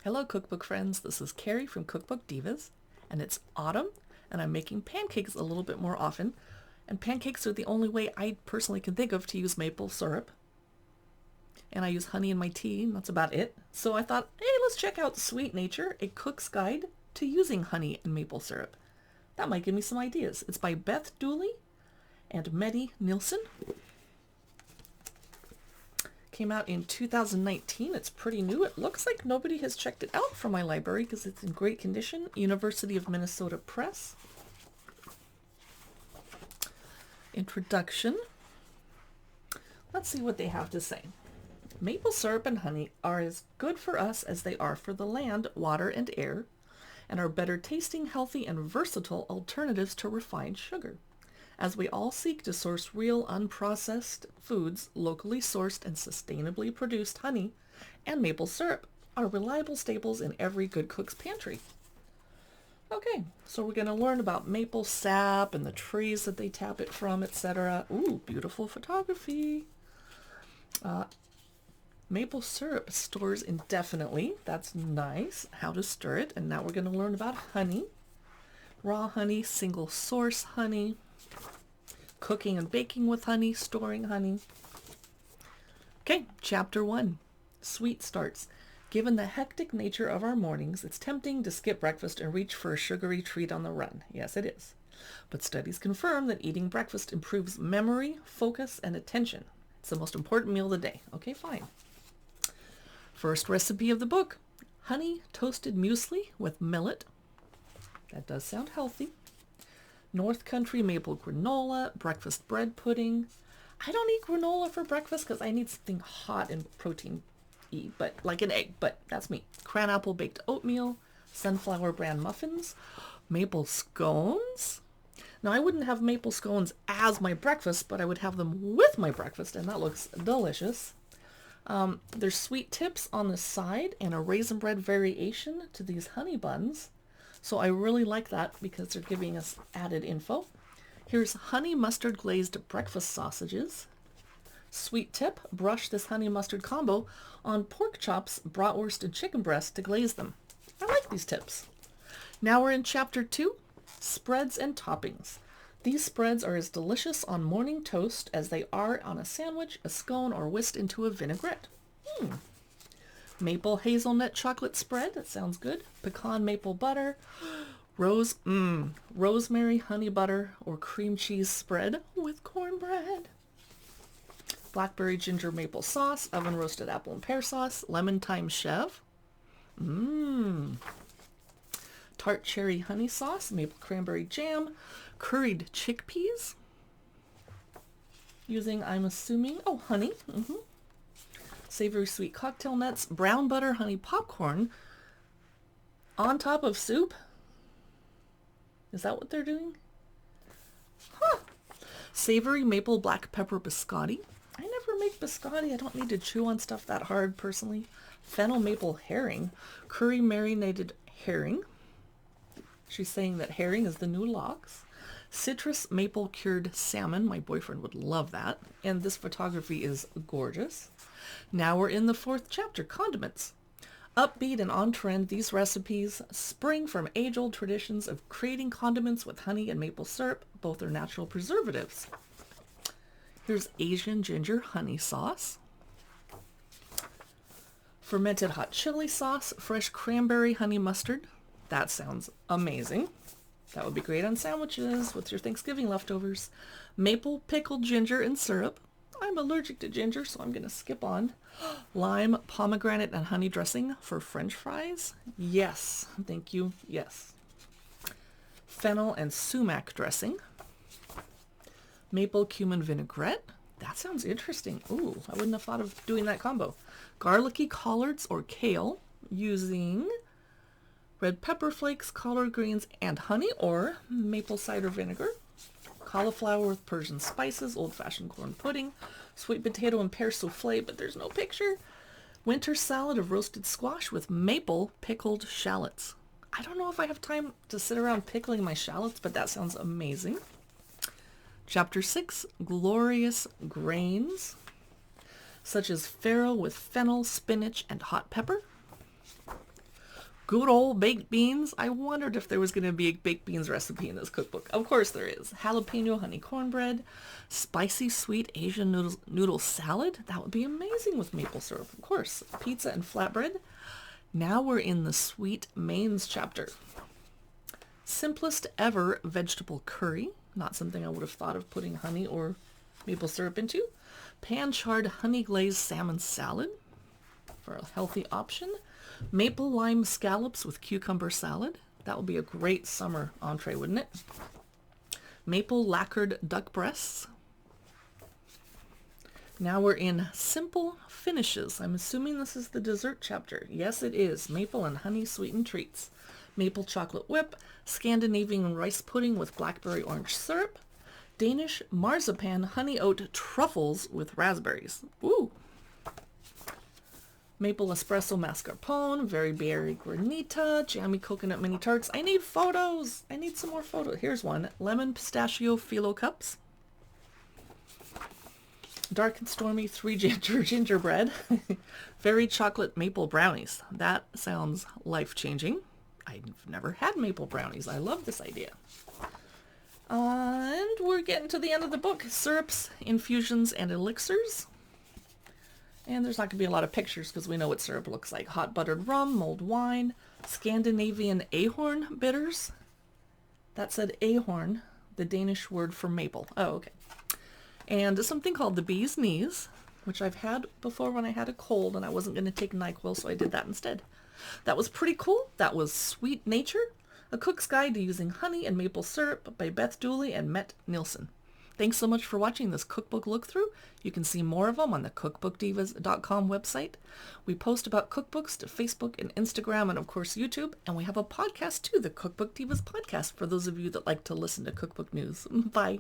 Hello cookbook friends, this is Carrie from Cookbook Divas, and it's autumn, and I'm making pancakes a little bit more often, and pancakes are the only way I personally can think of to use maple syrup, and I use honey in my tea, and that's about it. So I thought, hey, let's check out Sweet Nature, a cook's guide to using honey and maple syrup. That might give me some ideas. It's by Beth Dooley and Mette Nielsen. Came out in 2019. It's pretty new. It looks like nobody has checked it out from my library because it's in great condition. University of Minnesota Press. Introduction. Let's see what they have to say. Maple syrup and honey are as good for us as they are for the land, water, and air, and are better tasting, healthy, and versatile alternatives to refined sugar. As we all seek to source real, unprocessed foods, locally sourced and sustainably produced honey and maple syrup are reliable staples in every good cook's pantry. Okay, so we're going to learn about maple sap and the trees that they tap it from, etc. Ooh, beautiful photography. Maple syrup stores indefinitely. That's nice. How to stir it. And now we're going to learn about honey. Raw honey, single source honey. Cooking and baking with honey, storing honey. Okay, chapter 1. Sweet starts. Given the hectic nature of our mornings, it's tempting to skip breakfast and reach for a sugary treat on the run. Yes, it is. But studies confirm that eating breakfast improves memory, focus, and attention. It's the most important meal of the day. Okay, fine. First recipe of the book. Honey toasted muesli with millet. That does sound healthy. North Country maple granola, breakfast bread pudding. I don't eat granola for breakfast because I need something hot and protein-y, but like an egg, but that's me. Cranapple baked oatmeal, sunflower bran muffins, maple scones. Now I wouldn't have maple scones as my breakfast, but I would have them with my breakfast, and that looks delicious. There's sweet tips on the side and a raisin bread variation to these honey buns. So I really like that because they're giving us added info. Here's honey mustard glazed breakfast sausages. Sweet tip, brush this honey mustard combo on pork chops, bratwurst, and chicken breast to glaze them. I like these tips. Now we're in chapter 2, spreads and toppings. These spreads are as delicious on morning toast as they are on a sandwich, a scone, or whisked into a vinaigrette. Maple hazelnut chocolate spread, that sounds good. Pecan maple butter, rosemary honey butter or cream cheese spread with cornbread. Blackberry ginger maple sauce, oven roasted apple and pear sauce, lemon thyme chev. Tart cherry honey sauce, maple cranberry jam, curried chickpeas. Using, I'm assuming, honey. Savory sweet cocktail nuts, brown butter honey popcorn on top of soup. Is that what they're doing? Savory maple black pepper biscotti. I never make biscotti. I don't need to chew on stuff that hard personally. Fennel maple herring, curry marinated herring. She's saying that herring is the new lox. Citrus maple cured salmon. My boyfriend would love that. And this photography is gorgeous. Now we're in the 4th chapter, condiments. Upbeat and on-trend, these recipes spring from age-old traditions of creating condiments with honey and maple syrup. Both are natural preservatives. Here's Asian ginger honey sauce. Fermented hot chili sauce, fresh cranberry honey mustard. That sounds amazing. That would be great on sandwiches with your Thanksgiving leftovers. Maple pickled ginger and syrup. I'm allergic to ginger, so I'm going to skip on. Lime, pomegranate, and honey dressing for French fries. Yes, thank you. Yes. Fennel and sumac dressing. Maple cumin vinaigrette. That sounds interesting. Ooh, I wouldn't have thought of doing that combo. Garlicky collards or kale using red pepper flakes, collard greens, and honey or maple cider vinegar. Cauliflower with Persian spices, old-fashioned corn pudding, sweet potato and pear souffle, but there's no picture. Winter salad of roasted squash with maple pickled shallots. I don't know if I have time to sit around pickling my shallots, but that sounds amazing. Chapter 6, glorious grains, such as farro with fennel, spinach, and hot pepper. Good old baked beans. I wondered if there was going to be a baked beans recipe in this cookbook. Of course there is. Jalapeno honey cornbread, spicy sweet Asian noodle salad. That would be amazing with maple syrup. Of course. Pizza and flatbread. Now we're in the sweet mains chapter. Simplest ever vegetable curry. Not something I would have thought of putting honey or maple syrup into. Pan-charred honey glazed salmon salad for a healthy option. Maple lime scallops with cucumber salad. That would be a great summer entree, wouldn't it? Maple lacquered duck breasts. Now we're in simple finishes. I'm assuming this is the dessert chapter. Yes, it is. Maple and honey sweetened treats. Maple chocolate whip, Scandinavian rice pudding with blackberry orange syrup, Danish marzipan honey oat truffles with raspberries. Ooh. Maple espresso mascarpone, very berry granita, jammy coconut mini tarts. I need photos. I need some more photos. Here's one. Lemon pistachio phyllo cups. Dark and stormy 3 gingerbread. Very chocolate maple brownies. That sounds life-changing. I've never had maple brownies. I love this idea. And we're getting to the end of the book. Syrups, infusions, and elixirs. And there's not going to be a lot of pictures because we know what syrup looks like. Hot buttered rum, mulled wine, Scandinavian ahorn bitters. That said ahorn, the Danish word for maple. Oh, okay. And something called the bee's knees, which I've had before when I had a cold and I wasn't going to take NyQuil, so I did that instead. That was pretty cool. That was Sweet Nature, A Cook's Guide to Using Honey and Maple Syrup by Beth Dooley and Mette Nielsen. Thanks so much for watching this cookbook look-through. You can see more of them on the cookbookdivas.com website. We post about cookbooks to Facebook and Instagram and, of course, YouTube. And we have a podcast, too, the Cookbook Divas podcast, for those of you that like to listen to cookbook news. Bye.